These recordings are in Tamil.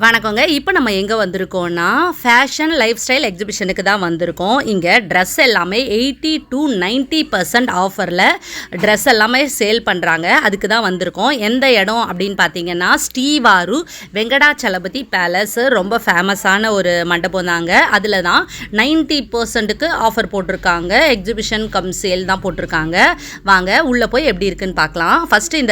வணக்கங்க. இப்போ நம்ம எங்கே வந்திருக்கோம்னா, ஃபேஷன் லைஃப் ஸ்டைல் எக்ஸிபிஷனுக்கு தான் வந்திருக்கோம். இங்கே ட்ரெஸ் எல்லாமே 80 to 90% ஆஃபரில் ட்ரெஸ் எல்லாமே சேல் பண்ணுறாங்க. அதுக்கு தான் வந்திருக்கோம். எந்த இடம் அப்படின்னு பார்த்தீங்கன்னா, ஸ்ரீவாரு வெங்கடாச்சலபதி பேலஸ் ரொம்ப ஃபேமஸான ஒரு மண்டபம் தாங்க. அதில் தான் 90%க்கு ஆஃபர் போட்டிருக்காங்க. எக்ஸிபிஷன் கம் சேல் தான் போட்டிருக்காங்க. வாங்க உள்ளே போய் எப்படி இருக்குன்னு பார்க்கலாம். ஃபஸ்ட்டு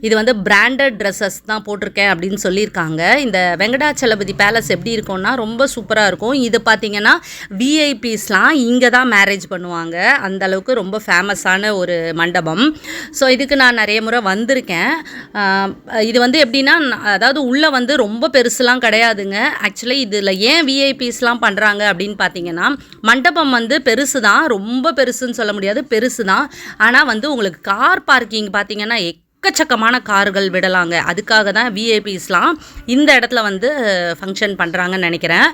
இது வந்து பிராண்டட் ட்ரெஸ்ஸஸ் தான் போட்டிருக்கேன் அப்படின்னு சொல்லியிருக்காங்க. இந்த வெங்கடாச்சலபதி பேலஸ் எப்படி இருக்கும்னா ரொம்ப சூப்பராக இருக்கும். இது பார்த்திங்கன்னா விஐபிஸ்லாம் இங்கே தான் மேரேஜ் பண்ணுவாங்க. அந்தளவுக்கு ரொம்ப ஃபேமஸான ஒரு மண்டபம். ஸோ இதுக்கு நான் நிறைய முறை வந்திருக்கேன். இது வந்து எப்படின்னா, அதாவது உள்ளே வந்து ரொம்ப பெருசுலாம் கிடையாதுங்க. ஆக்சுவலி இதில் ஏன் விஐபிஸ்லாம் பண்ணுறாங்க அப்படின்னு பார்த்தீங்கன்னா, மண்டபம் வந்து பெருசு தான், ரொம்ப பெருசுன்னு சொல்ல முடியாது, பெருசு தான். ஆனால் வந்து உங்களுக்கு கார் பார்க்கிங் பார்த்திங்கன்னா எக்கச்சக்கமான கார்கள் விடலாங்க. அதுக்காக தான் விஐபிஸ்லாம் இந்த இடத்துல வந்து ஃபங்க்ஷன் பண்ணுறாங்கன்னு நினைக்கிறேன்.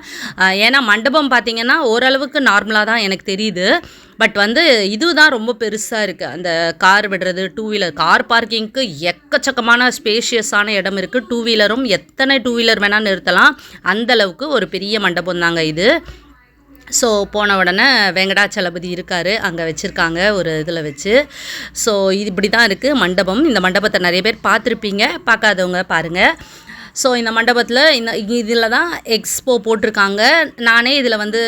ஏன்னா மண்டபம் பார்த்திங்கன்னா ஓரளவுக்கு நார்மலாக தான் எனக்கு தெரியுது. பட் வந்து இதுதான் ரொம்ப பெருசாக இருக்குது. அந்த கார் விடுறது, டூ வீலர் கார் பார்க்கிங்க்கு எக்கச்சக்கமான ஸ்பேஷியஸான இடம் இருக்குது. டூ வீலரும் எத்தனை டூ வீலர் வேணால் நிறுத்தலாம். அந்தளவுக்கு ஒரு பெரிய மண்டபம் தாங்க இது. ஸோ போன உடனே வெங்கடாச்சலபதி இருக்கார், அங்கே வச்சுருக்காங்க ஒரு இதில் வச்சு. ஸோ இது இப்படி தான் இருக்குது மண்டபம். இந்த மண்டபத்தை நிறைய பேர் பார்த்துருப்பீங்க, பார்க்காதவங்க பாருங்கள். ஸோ இந்த மண்டபத்தில் இதில் தான் எக்ஸ்போ போட்டிருக்காங்க. நானே இதில் வந்து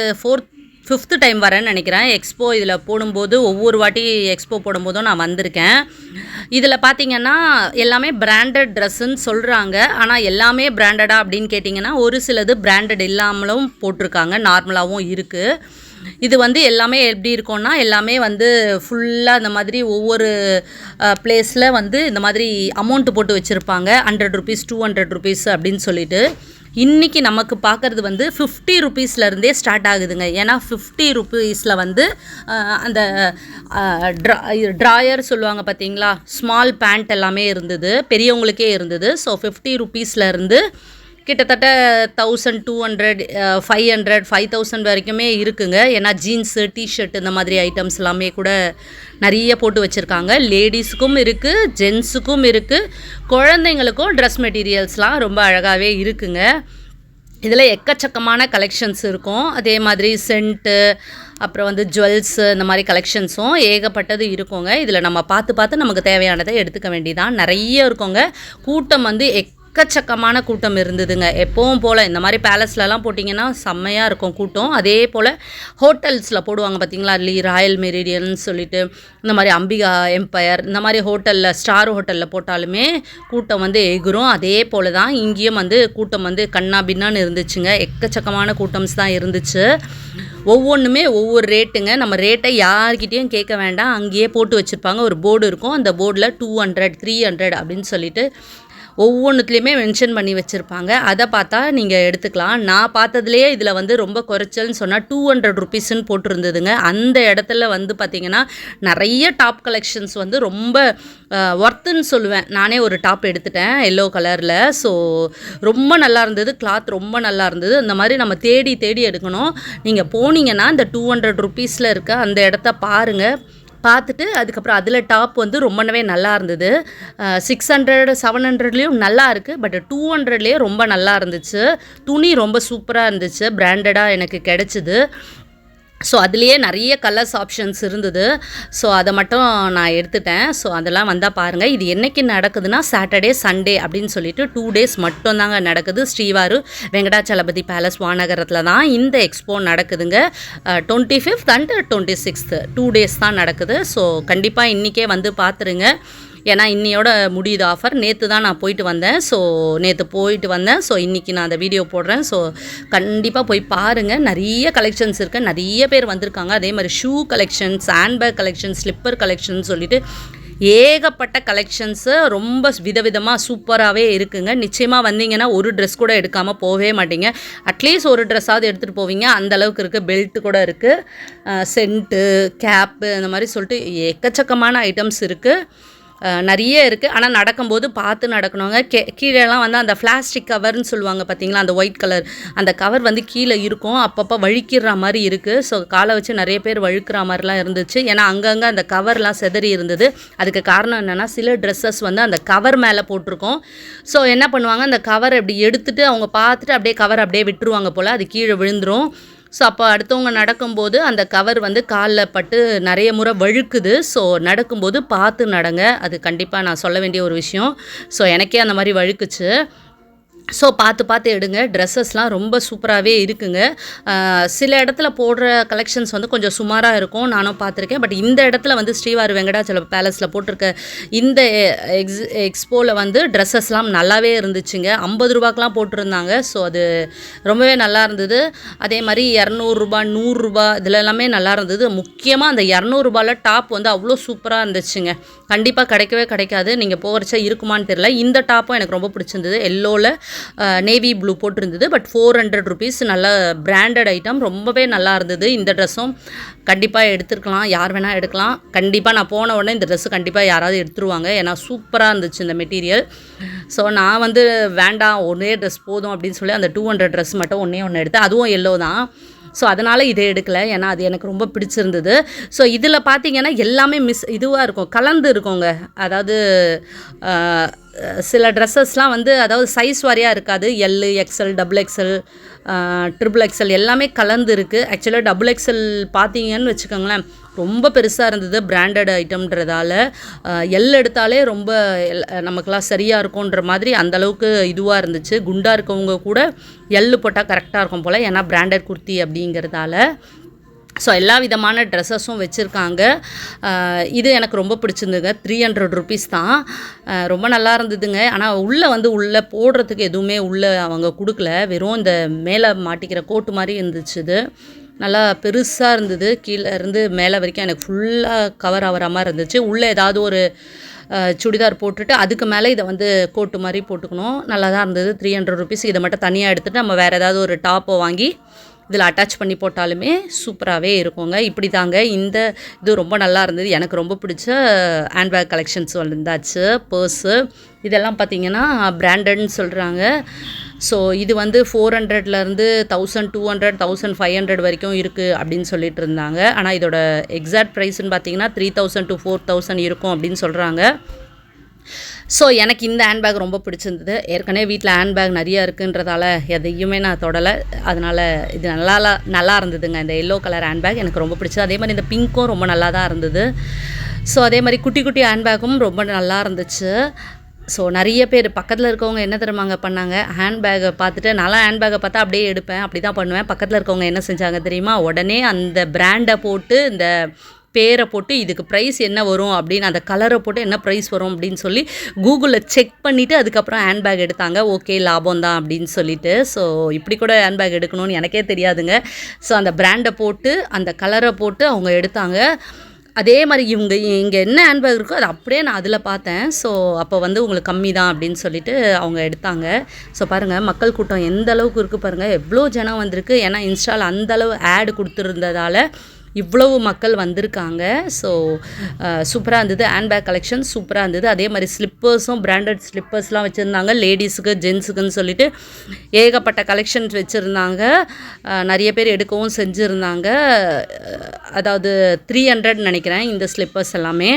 5th டைம் வரேன்னு நினைக்கிறேன். எக்ஸ்போ இதில் போடும்போது ஒவ்வொரு வாட்டி எக்ஸ்போ போடும்போதும் நான் வந்திருக்கேன். இதில் பார்த்திங்கன்னா எல்லாமே பிராண்டட் ட்ரெஸ்ஸுன்னு சொல்கிறாங்க. ஆனால் எல்லாமே பிராண்டடாக அப்படின்னு கேட்டிங்கன்னா ஒரு சிலது பிராண்டட் இல்லாமலும் போட்டிருக்காங்க, நார்மலாகவும் இருக்குது. இது வந்து எல்லாமே எப்படி இருக்கும்னா, எல்லாமே வந்து ஃபுல்லாக இந்த மாதிரி ஒவ்வொரு பிளேஸில் வந்து இந்த மாதிரி அமௌண்ட்டு போட்டு வச்சுருப்பாங்க. 100 rupees 200 rupees அப்படின்னு சொல்லிட்டு. இன்றைக்கி நமக்கு பார்க்குறது வந்து 50 rupeesலேருந்தே ஸ்டார்ட் ஆகுதுங்க. ஏன்னா 50 rupeesல வந்து அந்த ட்ராயர் சொல்லுவாங்க பார்த்தீங்களா, ஸ்மால் பேண்ட் எல்லாமே இருந்தது, பெரியவங்களுக்கே இருந்தது. ஸோ 50 rupeesலேருந்து கிட்டத்தட்ட 1200 500 5000 வரைக்குமே இருக்குங்க. ஏன்னா ஜீன்ஸு, டிஷர்ட் இந்த மாதிரி ஐட்டம்ஸ் எல்லாமே கூட நிறைய போட்டு வச்சுருக்காங்க. லேடிஸுக்கும் இருக்குது, ஜென்ஸுக்கும் இருக்குது, குழந்தைங்களுக்கும் ட்ரெஸ் மெட்டீரியல்ஸ்லாம் ரொம்ப அழகாகவே இருக்குங்க. இதில் எக்கச்சக்கமான கலெக்ஷன்ஸ் இருக்கும். அதே மாதிரி சென்ட்டு, அப்புறம் வந்து ஜுவல்ஸு, இந்த மாதிரி கலெக்ஷன்ஸும் ஏகப்பட்டது இருக்குங்க. இதில் நம்ம பார்த்து நமக்கு தேவையானதை எடுத்துக்க வேண்டியதான். நிறைய இருக்குங்க. கூட்டம் வந்து எக்கச்சக்கமான கூட்டம் இருந்ததுங்க. எப்பவும் போல் இந்த மாதிரி பேலஸ்லலாம் போட்டிங்கன்னா செம்மையாக இருக்கும் கூட்டம். அதே போல் ஹோட்டல்ஸில் போடுவாங்க பார்த்திங்களா, ராயல் மெரிடியன் சொல்லிட்டு, இந்த மாதிரி அம்பிகா எம்பயர், இந்த மாதிரி ஹோட்டலில் ஸ்டார் ஹோட்டலில் போட்டாலுமே கூட்டம் வந்து எகுரும். அதே போல் தான் இங்கேயும் வந்து கூட்டம் வந்து கண்ணா பின்னான்னு இருந்துச்சுங்க. எக்கச்சக்கமான கூட்டம்ஸ் தான் இருந்துச்சு. ஒவ்வொன்றுமே ஒவ்வொரு ரேட்டுங்க. நம்ம ரேட்டை யார்கிட்டையும் கேட்க வேண்டாம், அங்கேயே போட்டு வச்சுருப்பாங்க. ஒரு போர்டு இருக்கும், அந்த போர்டில் 200 300 அப்படின்னு சொல்லிட்டு ஒவ்வொன்றுத்துலேயுமே மென்ஷன் பண்ணி வச்சுருப்பாங்க. அதை பார்த்தா நீங்கள் எடுத்துக்கலாம். நான் பார்த்ததுலேயே இதில் வந்து ரொம்ப குறைச்சல்னு சொன்னால் 200 rupeesன்னு போட்டிருந்ததுங்க. அந்த இடத்துல வந்து பார்த்திங்கன்னா நிறைய டாப் கலெக்ஷன்ஸ் வந்து ரொம்ப ஒர்த்துன்னு சொல்லுவேன். நானே ஒரு டாப் எடுத்துட்டேன் எல்லோ கலரில். ஸோ ரொம்ப நல்லா இருந்தது, கிளாத் ரொம்ப நல்லா இருந்தது. இந்த மாதிரி நம்ம தேடி எடுக்கணும். நீங்கள் போனீங்கன்னா இந்த 200 rupeesல இருக்க அந்த இடத்த பாருங்கள். பார்த்துட்டு அதுக்கப்புறம் அதில் டாப் வந்து ரொம்பவே நல்லா இருந்தது. 600 700லேயும் நல்லா இருக்குது. பட் 200லேயே ரொம்ப நல்லா இருந்துச்சு. துணி ரொம்ப சூப்பராக இருந்துச்சு, பிராண்டடாக எனக்கு கிடச்சிது. ஸோ அதுலேயே நிறைய கலர்ஸ் ஆப்ஷன்ஸ் இருந்தது. ஸோ அதை மட்டும் நான் எடுத்துட்டேன். ஸோ அதெல்லாம் வந்தால் பாருங்கள். இது என்றைக்கு நடக்குதுன்னா சாட்டர்டே சண்டே அப்படின்னு சொல்லிட்டு 2 days மட்டும்தாங்க நடக்குது. ஸ்ரீவாரு வெங்கடாச்சலபதி பேலஸ் வானகரத்தில் தான் இந்த எக்ஸ்போ நடக்குதுங்க. 25th and 26th 2 days தான் நடக்குது. ஸோ கண்டிப்பாக இன்றைக்கே வந்து பார்த்துருங்க. ஏன்னா இன்னையோட முடியுது ஆஃபர். நேற்று தான் நான் போயிட்டு வந்தேன். ஸோ நேற்று போயிட்டு வந்தேன். ஸோ இன்றைக்கி நான் அந்த வீடியோ போடுறேன். ஸோ கண்டிப்பாக போய் பாருங்கள். நிறைய கலெக்ஷன்ஸ் இருக்குது, நிறைய பேர் வந்திருக்காங்க. அதே மாதிரி shoe collections, handbag collections, slipper collection சொல்லிட்டு ஏகப்பட்ட கலெக்ஷன்ஸு ரொம்ப விதவிதமாக சூப்பராகவே இருக்குங்க. நிச்சயமாக வந்தீங்கன்னா ஒரு ட்ரெஸ் கூட எடுக்காமல் போகவே மாட்டீங்க. அட்லீஸ்ட் ஒரு ட்ரெஸ்ஸாவது எடுத்துகிட்டு போவீங்க. அந்தளவுக்கு இருக்குது. பெல்ட்டு கூட இருக்குது, சென்ட்டு, கேப்பு, இந்த மாதிரி சொல்லிட்டு எக்கச்சக்கமான ஐட்டம்ஸ் இருக்குது. நிறைய இருக்குது. ஆனால் நடக்கும்போது பார்த்து நடக்கணுங்க. கீழேலாம் வந்து அந்த பிளாஸ்டிக் கவர்னு சொல்லுவாங்க பார்த்தீங்களா, அந்த ஒயிட் கலர் அந்த கவர் வந்து கீழே இருக்கும். அப்பப்போ வழுக்கிற மாதிரி இருக்குது. ஸோ காலை வச்சு நிறைய பேர் வழுக்கிற மாதிரிலாம் இருந்துச்சு. ஏன்னா அங்கங்கே அந்த கவர்லாம் செதறி இருந்தது. அதுக்கு காரணம் என்னென்னா, சில ட்ரெஸ்ஸஸ் வந்து அந்த கவர் மேலே போட்டிருக்கோம். ஸோ என்ன பண்ணுவாங்க, அந்த கவரை இப்படி எடுத்துகிட்டு அவங்க பார்த்துட்டு அப்படியே கவர் அப்படியே விட்டுருவாங்க போல், அது கீழே விழுந்துடும். ஸோ அப்போ அடுத்தவங்க நடக்கும்போது அந்த கவர் வந்து காலில் பட்டு நிறைய முறை வழுக்குது. ஸோ நடக்கும்போது பார்த்து நடங்க. அது கண்டிப்பாக நான் சொல்ல வேண்டிய ஒரு விஷயம். ஸோ எனக்கே அந்த மாதிரி வழுக்குச்சு. ஸோ பார்த்து எடுங்க. ட்ரெஸ்ஸஸ்லாம் ரொம்ப சூப்பராகவே இருக்குங்க. சில இடத்துல போடுற கலெக்ஷன்ஸ் வந்து கொஞ்சம் சுமாராக இருக்கும், நானும் பார்த்துருக்கேன். பட் இந்த இடத்துல வந்து ஸ்ரீவாரி வெங்கடாச்சலம் பேலஸில் போட்டிருக்க இந்த எக்ஸ்போவில் வந்து ட்ரெஸ்ஸஸ்லாம் நல்லாவே இருந்துச்சுங்க. 50 ரூபாய்க்கெலாம் போட்டிருந்தாங்க. ஸோ அது ரொம்பவே நல்லா இருந்தது. அதே மாதிரி 200 ரூபா 100 ரூபா இதில் எல்லாமே நல்லா இருந்தது. முக்கியமாக அந்த 200 ரூபாயில் டாப் வந்து அவ்வளோ சூப்பராக இருந்துச்சுங்க. கண்டிப்பாக கிடைக்கவே கிடைக்காது. நீங்கள் போகிறச்சா இருக்குமான்னு தெரியல. இந்த டாப்பும் எனக்கு ரொம்ப பிடிச்சிருந்தது. எல்லோவில் நேவி ப்ளூ போட்டிருந்தது. But 400 rupees. நல்ல பிராண்டட் ஐட்டம், ரொம்பவே நல்லா இருந்தது. இந்த ட்ரெஸ்ஸும் கண்டிப்பாக எடுத்துருக்கலாம், யார் வேணால் எடுக்கலாம். கண்டிப்பாக நான் போன உடனே இந்த ட்ரெஸ்ஸு கண்டிப்பாக யாராவது எடுத்துருவாங்க. ஏன்னா சூப்பராக இருந்துச்சு இந்த மெட்டீரியல். ஸோ நான் வந்து வேண்டாம், ஒரே ட்ரெஸ் போதும் அப்படின்னு சொல்லி அந்த 200 ட்ரெஸ் மட்டும் ஒன்று எடுத்தேன். அதுவும் எல்லோ தான். ஸோ அதனால் இதை எடுக்கலை, ஏன்னா அது எனக்கு ரொம்ப பிடிச்சிருந்தது. ஸோ இதில் பார்த்தீங்கன்னா எல்லாமே இதுவாக இருக்கும், கலந்து இருக்குங்க. அதாவது சில ட்ரெஸ்ஸஸ்லாம் வந்து அதாவது சைஸ் வாரியாக இருக்காது. எல், எக்ஸ்எல், XXL, XXL எல்லாமே கலந்து இருக்குது. ஆக்சுவலாக XXL பார்த்தீங்கன்னு வச்சுக்கோங்களேன், ரொம்ப பெருசாக இருந்தது பிராண்டட் ஐட்டம்ன்றதால. எல் எடுத்தாலே ரொம்ப நமக்கெல்லாம் சரியாக இருக்கும்ன்ற மாதிரி அந்தளவுக்கு இதுவாக இருந்துச்சு. குண்டாக இருக்கவங்க கூட எள்ளு போட்டால் கரெக்டாக இருக்கும் போல், ஏன்னா பிராண்டட் குர்த்தி அப்படிங்கிறதால. ஸோ எல்லா விதமான ட்ரெஸ்ஸஸும் வச்சுருக்காங்க. இது எனக்கு ரொம்ப பிடிச்சிருந்துங்க. 300 ருபீஸ் தான். ரொம்ப நல்லா இருந்ததுங்க. ஆனால் உள்ளே போடுறதுக்கு எதுவுமே உள்ளே அவங்க கொடுக்கல. வெறும் இந்த மேலே மாட்டிக்கிற கோட்டு மாதிரி இருந்துச்சு. இது நல்லா பெருசாக இருந்தது. கீழே இருந்து மேலே வரைக்கும் எனக்கு ஃபுல்லாக கவர் ஆகிற மாதிரி இருந்துச்சு. உள்ளே ஏதாவது ஒரு சுடிதார் போட்டுட்டு அதுக்கு மேலே இதை வந்து கோட்டு மாதிரி போட்டுக்கணும். நல்லா தான் இருந்தது. 300 ருபீஸ். இதை மட்டும் தனியாக எடுத்துகிட்டு நம்ம வேறு ஏதாவது ஒரு டாப்பை வாங்கி இதில் அட்டாச் பண்ணி போட்டாலுமே சூப்பராகவே இருக்குங்க. இப்படி தாங்க இந்த இது ரொம்ப நல்லா இருந்தது. எனக்கு ரொம்ப பிடிச்ச ஹேண்ட்பேக் கலெக்ஷன்ஸ் வந்தாச்சு. பர்ஸு இதெல்லாம் பார்த்திங்கன்னா பிராண்டட்னு சொல்கிறாங்க. ஸோ இது வந்து 400லேருந்து 1200 1500 வரைக்கும் இருக்குது அப்படின்னு சொல்லிட்டு இருந்தாங்க. ஆனால் இதோட எக்ஸாக்ட் ப்ரைஸ்ன்னு பார்த்தீங்கன்னா 3000 to 4000 இருக்கும் அப்படின்னு சொல்கிறாங்க. ஸோ எனக்கு இந்த ஹேண்ட்பேக் ரொம்ப பிடிச்சிருந்தது. ஏற்கனவே வீட்டில் ஹேண்ட்பேக் நிறையா இருக்குன்றதால எதையுமே நான் தொடலை. அதனால் இது நல்லா இருந்ததுங்க. இந்த எல்லோ கலர் ஹேண்ட்பேக் எனக்கு ரொம்ப பிடிச்சது. அதே மாதிரி இந்த பிங்க்கும் ரொம்ப நல்லா தான் இருந்தது. ஸோ அதே மாதிரி குட்டி குட்டி ஹேண்ட்பேக்கும் ரொம்ப நல்லா இருந்துச்சு. ஸோ நிறைய பேர் பக்கத்தில் இருக்கவங்க என்ன தெரியுமாங்க பண்ணாங்க, ஹேண்ட்பேக்கை பார்த்துட்டு நல்லா ஹேண்ட்பேக்கை பார்த்தா அப்படியே எடுப்பேன், அப்படி தான் பண்ணுவேன். பக்கத்தில் இருக்கவங்க என்ன செஞ்சாங்க தெரியுமா, உடனே அந்த பிராண்டை போட்டு இந்த பேரை போட்டு இதுக்கு ப்ரைஸ் என்ன வரும் அப்படின்னு, அந்த கலரை போட்டு என்ன ப்ரைஸ் வரும் அப்படின்னு சொல்லி கூகுளில் செக் பண்ணிவிட்டு அதுக்கப்புறம் ஹேண்ட்பேக் எடுத்தாங்க. ஓகே லாபம் தான் அப்படின்னு சொல்லிட்டு. ஸோ இப்படி கூட ஹேண்ட்பேக் எடுக்கணும்னு எனக்கே தெரியாதுங்க. ஸோ அந்த பிராண்டை போட்டு அந்த கலரை போட்டு அவங்க எடுத்தாங்க. அதே மாதிரி இங்கே என்ன ஹேண்ட்பேக் இருக்கோ அது அப்படியே நான் அதில் பார்த்தேன். ஸோ அப்போ வந்து உங்களுக்கு கம்மி தான் அப்படின்னு சொல்லிட்டு அவங்க எடுத்தாங்க. ஸோ பாருங்கள் மக்கள் கூட்டம் எந்த அளவுக்கு இருக்குது பாருங்கள், எவ்வளோ ஜனம் வந்திருக்கு. ஏன்னா இன்ஸ்டாவில் அந்தளவு ஆட் கொடுத்துருந்ததால் இவ்வளவு மக்கள் வந்திருக்காங்க. ஸோ சூப்பராக இருந்தது. ஹேண்ட்பேக் கலெக்ஷன் சூப்பராக இருந்தது. அதே மாதிரி ஸ்லிப்பர்ஸும் பிராண்டட் ஸ்லிப்பர்ஸ்லாம் வச்சுருந்தாங்க. லேடிஸுக்கு ஜென்ஸுக்குன்னு சொல்லிட்டு ஏகப்பட்ட கலெக்ஷன்ஸ் வச்சுருந்தாங்க. நிறைய பேர் எடுக்கவும் செஞ்சுருந்தாங்க. அதாவது 300 நினைக்கிறேன் இந்த ஸ்லிப்பர்ஸ் எல்லாமே.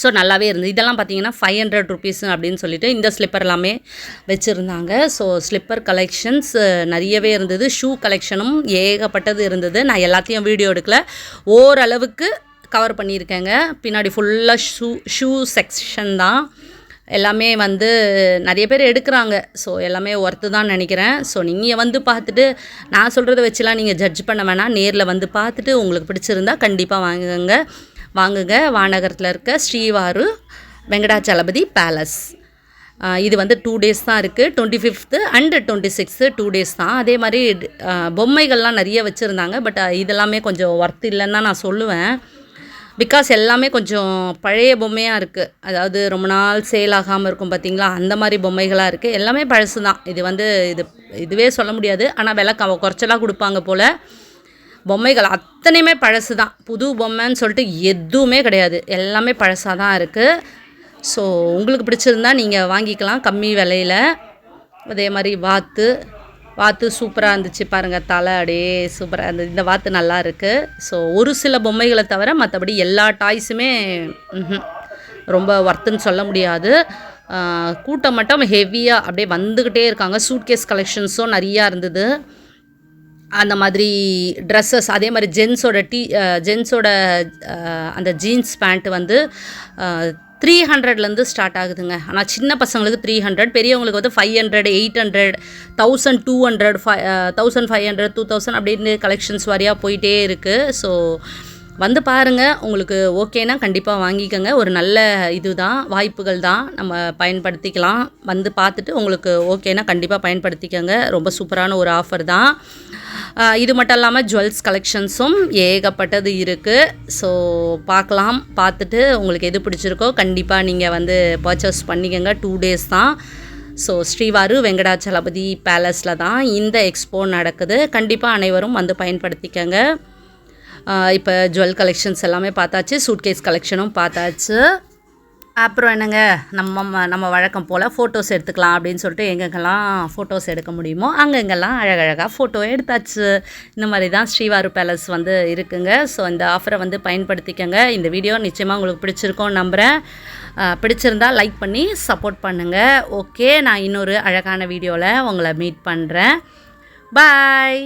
ஸோ நல்லாவே இருந்தது. இதெல்லாம் பார்த்தீங்கன்னா 500 ருபீஸ் அப்படின்னு சொல்லிட்டு இந்த ஸ்லிப்பர் எல்லாமே வச்சுருந்தாங்க. ஸோ ஸ்லிப்பர் கலெக்ஷன்ஸ் நிறையவே இருந்தது. ஷூ கலெக்ஷனும் ஏகப்பட்டது இருந்தது. நான் எல்லாத்தையும் வீடியோ எடுக்கல, ஓரளவுக்கு கவர் பண்ணியிருக்கேங்க. பின்னாடி ஃபுல்லாக ஷூ செக்ஷன் தான். எல்லாமே வந்து நிறைய பேர் எடுக்கிறாங்க. ஸோ எல்லாமே ஒர்த்து தான் நினைக்கிறேன். ஸோ நீங்கள் வந்து பார்த்துட்டு நான் சொல்கிறத வச்சுலாம் நீங்கள் ஜட்ஜ் பண்ண வேணாம். நேரில் வந்து பார்த்துட்டு உங்களுக்கு பிடிச்சிருந்தா கண்டிப்பாக வாங்குங்க. வானகரத்தில் இருக்க ஸ்ரீவாரு வெங்கடாச்சலபதி பேலஸ். இது வந்து 2 days தான் இருக்குது. 25th and 26th 2 days தான். அதே மாதிரி பொம்மைகள்லாம் நிறைய வச்சுருந்தாங்க. பட் இதெல்லாமே கொஞ்சம் ஒர்த் இல்லைன்னு தான் நான் சொல்லுவேன். பிகாஸ் எல்லாமே கொஞ்சம் பழைய பொம்மையாக இருக்குது. அதாவது ரொம்ப நாள் சேல் ஆகாமல் இருக்கும் பார்த்திங்களா, அந்த மாதிரி பொம்மைகளாக இருக்குது. எல்லாமே பழசு தான். இது வந்து இதுவே சொல்ல முடியாது. ஆனால் விலை குறைச்சலாக கொடுப்பாங்க போல். பொம்மைகள் அத்தனையுமே பழசு தான், புது பொம்மைன்னு சொல்லிட்டு எதுவுமே கிடையாது, எல்லாமே பழசாக தான் இருக்குது. ஸோ உங்களுக்கு பிடிச்சிருந்தா நீங்கள் வாங்கிக்கலாம் கம்மி விலையில். அதே மாதிரி வாத்து சூப்பராக இருந்துச்சு பாருங்கள், தலை அப்படியே சூப்பராக இருந்தது. இந்த வாத்து நல்லா இருக்குது. ஸோ ஒரு சில பொம்மைகளை தவிர மற்றபடி எல்லா டாய்ஸுமே ரொம்ப ஒர்த்துன்னு சொல்ல முடியாது. கூட்டம் மட்டும் ஹெவியாக அப்படியே வந்துக்கிட்டே இருக்காங்க. சூட்கேஸ் கலெக்ஷன்ஸும் நிறையா இருந்தது. அந்த மாதிரி ட்ரெஸ்ஸஸ், அதே மாதிரி ஜென்ஸோட அந்த ஜீன்ஸ் பேண்ட்டு வந்து 300லேருந்து ஸ்டார்ட் ஆகுதுங்க. ஆனால் சின்ன பசங்களுக்கு 300, பெரியவங்களுக்கு வந்து 500, 800, 1200, 1500, 2000 அப்படின்னு கலெக்ஷன்ஸ் வாரியாக போயிட்டே இருக்குது. ஸோ வந்து பாருங்கள், உங்களுக்கு ஓகேனா கண்டிப்பாக வாங்கிக்கோங்க. ஒரு நல்ல இதுதான், வாய்ப்புகள் தான், நம்ம பயன்படுத்திக்கலாம். வந்து பார்த்துட்டு உங்களுக்கு ஓகேனா கண்டிப்பாக பயன்படுத்திக்கோங்க. ரொம்ப சூப்பரான ஒரு ஆஃபர் தான். இது மட்டும் இல்லாமல் ஜுவல்ஸ் கலெக்ஷன்ஸும் ஏகப்பட்டது இருக்குது. ஸோ பார்க்கலாம், பார்த்துட்டு உங்களுக்கு எது பிடிச்சிருக்கோ கண்டிப்பாக நீங்கள் வந்து பர்ச்சேஸ் பண்ணிக்கோங்க. 2 days தான். ஸோ ஸ்ரீவாரு வெங்கடாச்சலபதி பேலஸில் தான் இந்த எக்ஸ்போ நடக்குது. கண்டிப்பாக அனைவரும் வந்து பயன்படுத்திக்கோங்க. இப்போ ஜுவல் கலெக்ஷன்ஸ் எல்லாமே பார்த்தாச்சு, சூட்கேஸ் கலெக்ஷனும் பார்த்தாச்சு. அப்புறம் என்னங்க, நம்ம வழக்கம் போல் ஃபோட்டோஸ் எடுத்துக்கலாம் அப்படின்னு சொல்லிட்டு எங்கெங்கெல்லாம் ஃபோட்டோஸ் எடுக்க முடியுமோ அங்கெங்கெல்லாம் அழகழகாக ஃபோட்டோ எடுத்தாச்சு. இந்த மாதிரி தான் ஸ்ரீவாரு பேலஸ் வந்து இருக்குங்க. ஸோ இந்த ஆஃபரை வந்து பயன்படுத்திக்கங்க. இந்த வீடியோ நிச்சயமாக உங்களுக்கு பிடிச்சிருக்கோன்னு நம்புகிறேன். பிடிச்சிருந்தால் லைக் பண்ணி சப்போர்ட் பண்ணுங்கள். ஓகே, நான் இன்னொரு அழகான வீடியோவில் உங்களை மீட் பண்ணுறேன். பாய்.